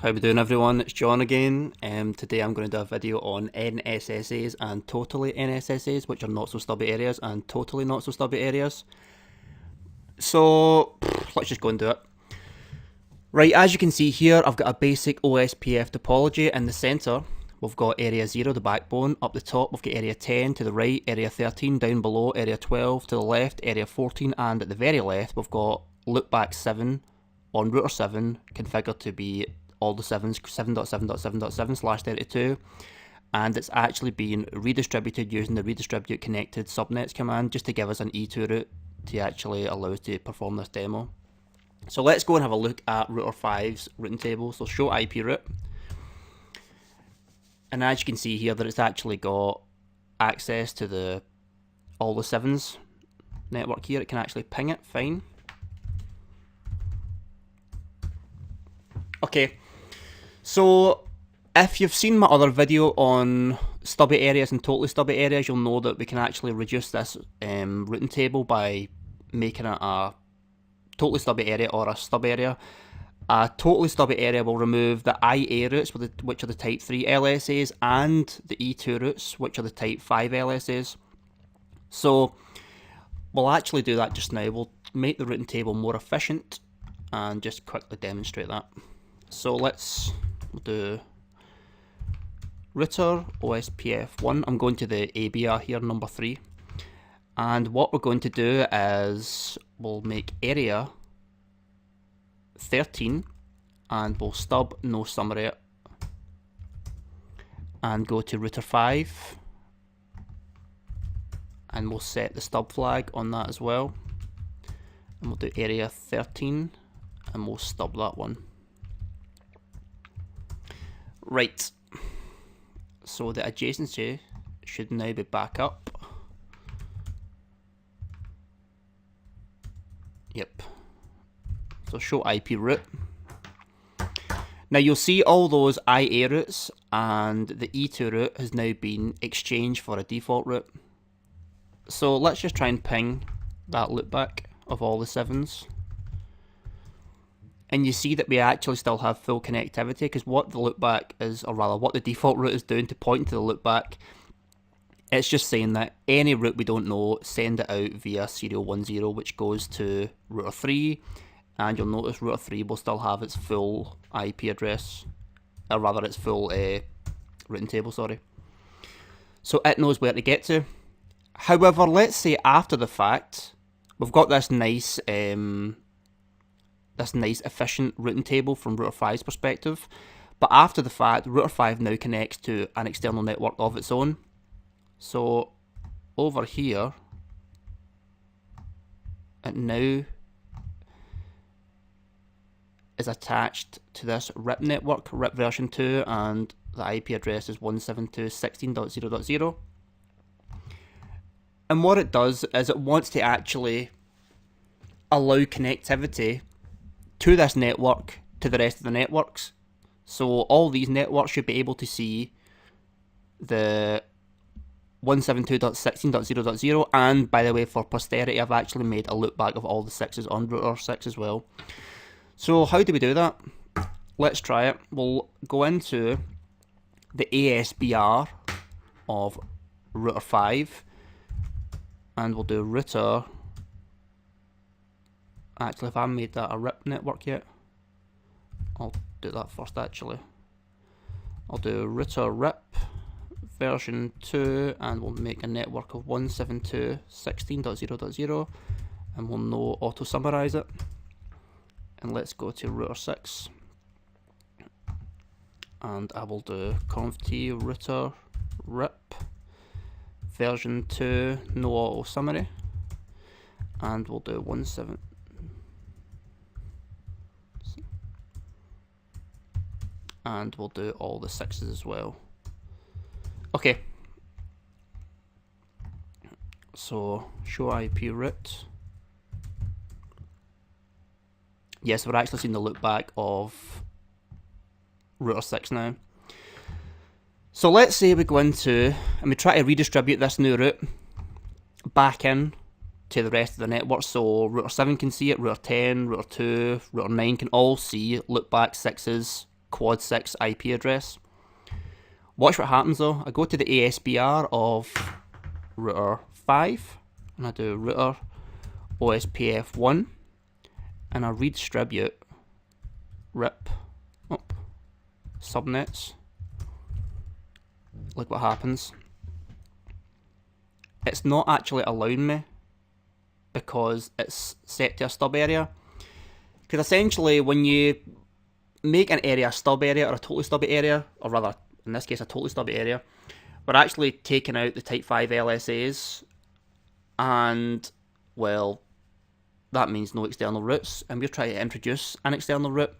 How we doing, everyone? It's John again. Today I'm going to do a video on NSSAs and totally NSSAs, which are not so stubby areas, and totally not so stubby areas. So let's just go and do it. Right, as you can see here, I've got a basic OSPF topology. In the centre, we've got area 0, the backbone. Up the top, we've got area 10 to the right, area 13 down below, area 12 to the left, area 14, and at the very left, we've got loopback 7 on router 7, configured to be all the 7s, 7.7.7.7/32, and it's actually being redistributed using the redistribute connected subnets command just to give us an E2 route to actually allow us to perform this demo. So let's go and have a look at router 5's routing table. So show IP route, and as you can see here that it's actually got access to all the 7s network here. It can actually ping it, fine. Okay, so if you've seen my other video on stubby areas and totally stubby areas, you'll know that we can actually reduce this routing table by making it a totally stubby area or a stub area. A totally stubby area will remove the IA routes, which are the type 3 LSAs, and the E2 routes, which are the type 5 LSAs. So we'll actually do that just now. We'll make the routing table more efficient and just quickly demonstrate that. So we'll do router OSPF 1. I'm going to the ABR here, number 3. And what we're going to do is we'll make area 13 and we'll stub no summary it and go to router 5 and we'll set the stub flag on that as well, and we'll do area 13 and we'll stub that one. Right, so the adjacency should now be back up. Yep. So show IP route. Now you'll see all those IA routes and the E2 route has now been exchanged for a default route. So let's just try and ping that loopback of all the 7s. And you see that we actually still have full connectivity, because what the loopback is, or rather what the default route is doing to point to the loopback, it's just saying that any route we don't know, send it out via serial 10, which goes to router 3, and you'll notice router 3 will still have its full IP address, or rather its full routing table, sorry. So it knows where to get to. However, let's say after the fact, we've got this nice efficient routing table from router 5's perspective, but after the fact, router 5 now connects to an external network of its own. So over here, it now is attached to this RIP network, RIP version 2, and the IP address is 172.16.0.0. And what it does is it wants to actually allow connectivity to this network to the rest of the networks. So all these networks should be able to see the 172.16.0.0, and by the way, for posterity, I've actually made a loopback of all the 6s on router 6 as well. So how do we do that? Let's try it. We'll go into the ASBR of router 5 and we'll do router. Actually, if I haven't made that a RIP network yet, I'll do that first actually. I'll do router RIP version 2 and we'll make a network of 172.16.0.0 and we'll no auto summarize it. And let's go to router 6 and I will do conft router RIP version 2 no auto summary, and we'll do 17, and we'll do all the 6s as well. Okay, so show IP route. Yes, we're actually seeing the loopback of router 6 now. So let's say we go into and we try to redistribute this new route back in to the rest of the network. So router 7 can see it, router 10, router 2, router 9 can all see loopback 6s quad 6 IP address. Watch what happens though. I go to the ASBR of router 5 and I do router OSPF 1 and I redistribute rip up subnets. Look what happens. It's not actually allowing me because it's set to a stub area. Because essentially when you make an area a stub area or a totally stubby area, or rather in this case a totally stubby area, we're actually taking out the type 5 LSAs, and well, that means no external routes, and we're trying to introduce an external route.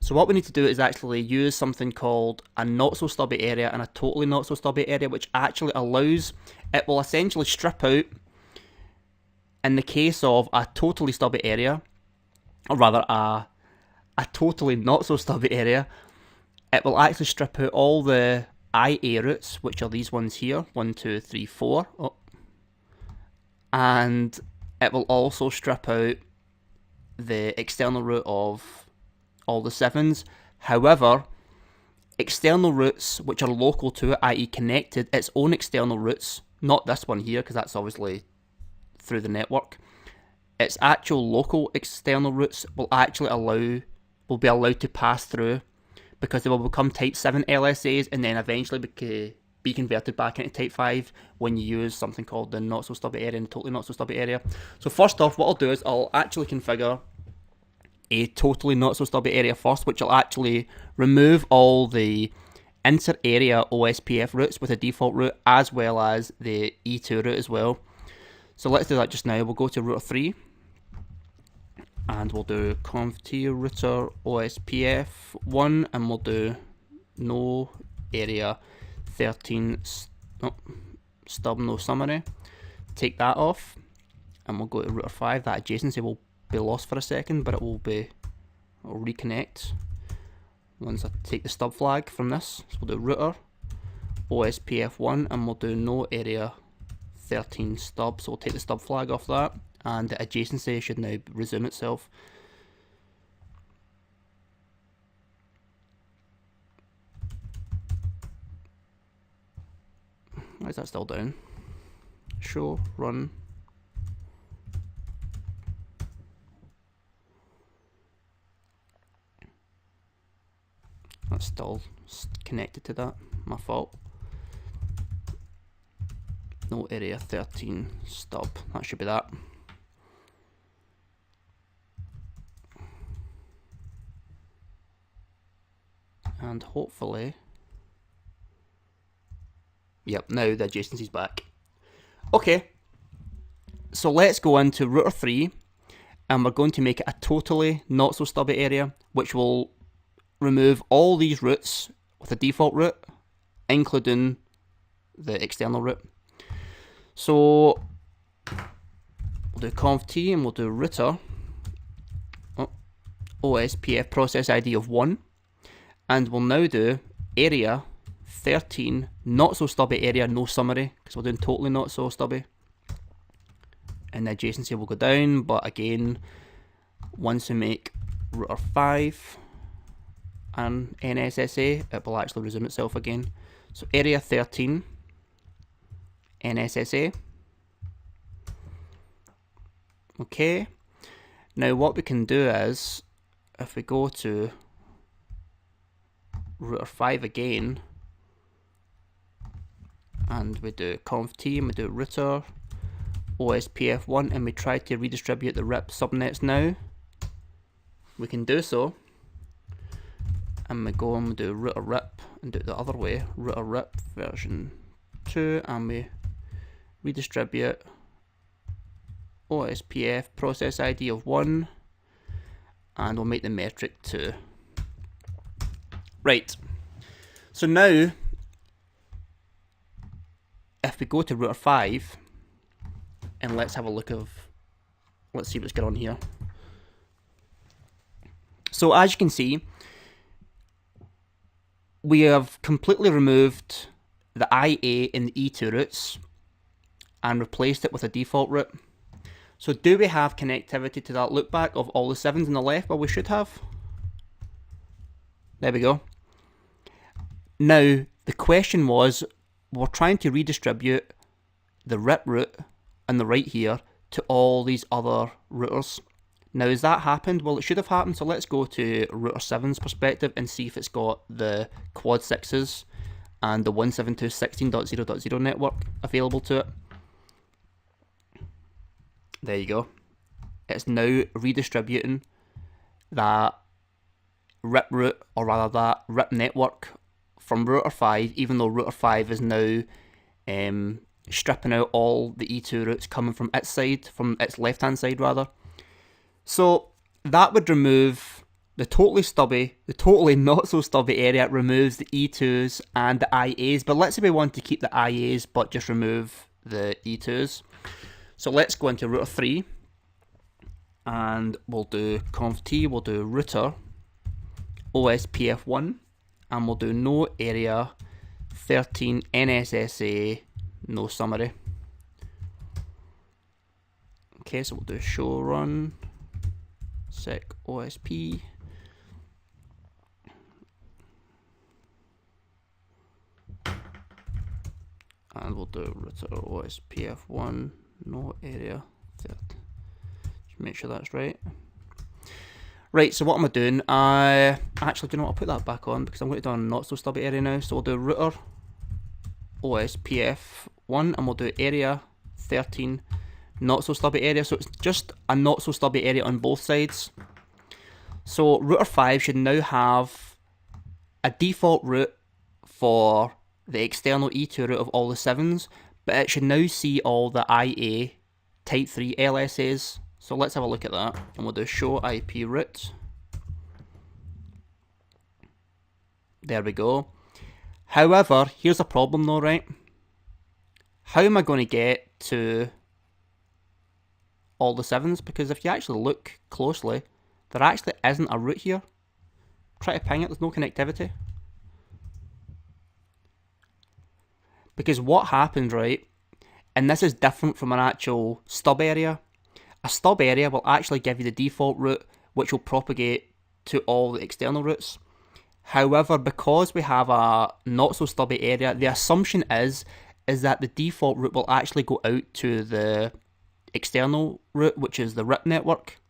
So what we need to do is actually use something called a not so stubby area and a totally not so stubby area, which actually allows, it will essentially strip out, in the case of a totally stubby area, or rather a totally not so stubby area, it will actually strip out all the IA routes, which are these ones here, 1, 2, 3, 4, oh. And it will also strip out the external route of all the 7s. However, external routes which are local to it, i.e. connected, its own external routes, not this one here because that's obviously through the network, its actual local external routes will be allowed to pass through, because they will become type 7 LSAs and then eventually be converted back into type 5 when you use something called the not so stubby area and totally not so stubby area. So first off, what I'll do is I'll actually configure a totally not so stubby area first, which will actually remove all the inter-area OSPF routes with a default route as well as the E2 route as well. So let's do that just now. We'll go to router 3 and we'll do configurre router OSPF 1 and we'll do no area 13 stub no summary. Take that off and we'll go to router 5. That adjacency will be lost for a second, but it'll reconnect once I take the stub flag from this. So we'll do router OSPF 1 and we'll do no area 13 stub. So we'll take the stub flag off that and the adjacency should now resume itself. Why is that still down? Show, run. That's still connected to that, my fault. No area 13 stub, that should be that. And hopefully, yep, now the adjacency's back. Okay, so let's go into router 3 and we're going to make it a totally not so stubby area, which will remove all these routes with a default route, including the external route. So we'll do conf t and we'll do router OSPF process ID of 1, and we'll now do area 13 not so stubby area no summary, because we're doing totally not so stubby, and the adjacency will go down. But again, once we make router 5 and NSSA, it will actually resume itself again. So area 13 NSSA. Okay, now what we can do is, if we go to router 5 again and we do conf t and we do router OSPF 1 and we try to redistribute the RIP subnets now, we can do so. And we go and we do router RIP and do it the other way, router RIP version 2, and we redistribute OSPF process ID of 1 and we'll make the metric 2. Right, so now if we go to router 5 and let's have a look let's see what's going on here. So as you can see, we have completely removed the IA and the E2 routes and replaced it with a default route. So do we have connectivity to that loopback of all the 7s on the left? Well, we should have. There we go. Now, the question was, we're trying to redistribute the RIP route on the right here to all these other routers. Now, has that happened? Well, it should have happened, so let's go to router 7's perspective and see if it's got the quad 6s and the 172.16.0.0 network available to it. There you go. It's now redistributing that RIP route, or rather that RIP network from router 5, even though router 5 is now stripping out all the E2 routes coming from its side, from its left-hand side rather. So that would remove the totally not so stubby area, removes the E2s and the IAs, but let's say we want to keep the IAs but just remove the E2s. So let's go into router 3 and we'll do conft, we'll do router OSPF1 and we'll do no area 13 NSSA no summary. Okay, so we'll do show run sec OSP and we'll do router OSPF1 no area 13. Just make sure that's right. Right, so what am I doing? Actually, do you know what? I'll put that back on because I'm going to do a not so stubby area now. So we'll do router OSPF1 and we'll do area 13 not so stubby area. So it's just a not so stubby area on both sides. So router 5 should now have a default route for the external E2 route of all the 7s, but it should now see all the IA type 3 LSAs. So let's have a look at that, and we'll do show IP route. There we go. However, here's a problem though, right? How am I going to get to all the 7s? Because if you actually look closely, there actually isn't a route here. Try to ping it, there's no connectivity. Because what happened, right, and this is different from an actual stub area, a stub area will actually give you the default route, which will propagate to all the external routes. However, because we have a not so stubby area, the assumption is that the default route will actually go out to the external route, which is the RIP network.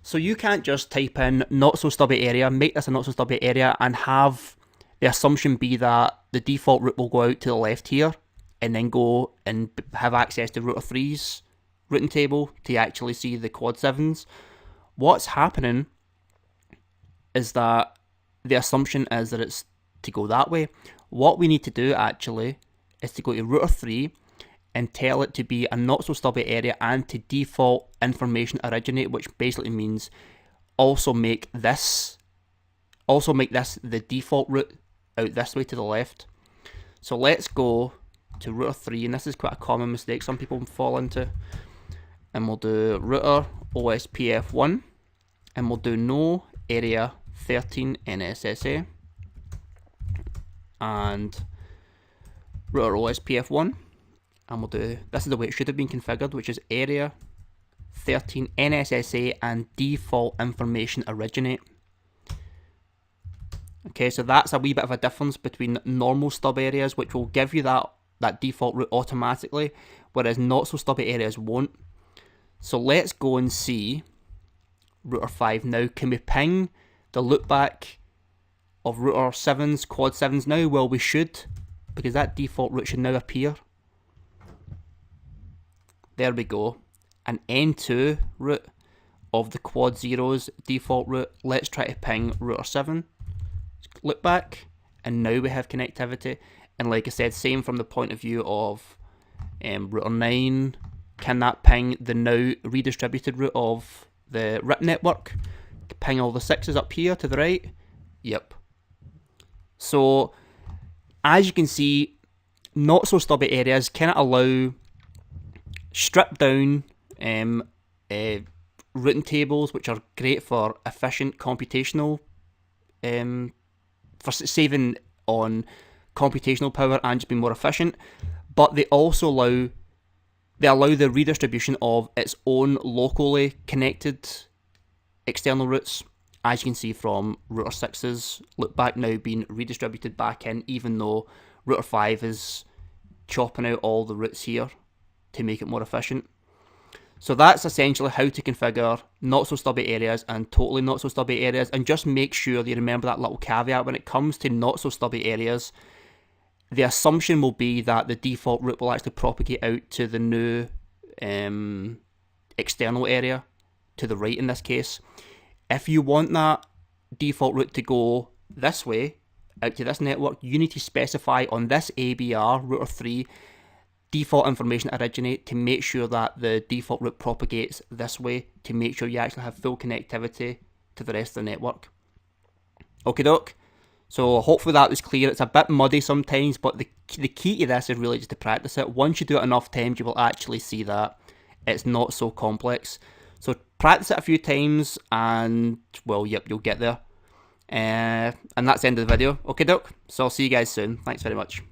So you can't just type in not so stubby area, make this a not so stubby area, and have the assumption be that the default route will go out to the left here, and then go and have access to router 3's routing table to actually see the quad 7s. What's happening is that the assumption is that it's to go that way. What we need to do actually is to go to router 3 and tell it to be a not so stubby area and to default information originate, which basically means also make this the default route out this way to the left. So let's go to router 3, and this is quite a common mistake some people fall into. And we'll do router OSPF1 and we'll do no area 13 NSSA and router OSPF1 and we'll do, this is the way it should have been configured, which is area 13 NSSA and default information originate. Okay, so that's a wee bit of a difference between normal stub areas, which will give you that default route automatically, whereas not so stubby areas won't. So let's go and see router 5 now. Can we ping the loopback of router 7's, quad 7's now? Well, we should, because that default route should now appear. There we go. An N2 route of the quad 0's default route. Let's try to ping router 7 loopback, and now we have connectivity. And like I said, same from the point of view of router 9. Can that ping the now redistributed route of the RIP network? Ping all the 6s up here to the right? Yep. So, as you can see, not so stubby areas can allow stripped down routing tables, which are great for efficient computational, for saving on computational power and just being more efficient. But they also allow the redistribution of its own locally connected external routes. as you can see from router 6's loopback now being redistributed back in, even though router 5 is chopping out all the routes here to make it more efficient. So that's essentially how to configure not so stubby areas and totally not so stubby areas, and just make sure that you remember that little caveat when it comes to not so stubby areas. The assumption will be that the default route will actually propagate out to the new external area to the right in this case. If you want that default route to go this way, out to this network, you need to specify on this ABR, router 3, default information originate to make sure that the default route propagates this way to make sure you actually have full connectivity to the rest of the network. Okie doke. So hopefully that was clear. It's a bit muddy sometimes, but the key to this is really just to practice it. Once you do it enough times, you will actually see that it's not so complex. So practice it a few times and, well, yep, you'll get there. And that's the end of the video. Okay, doke. So I'll see you guys soon. Thanks very much.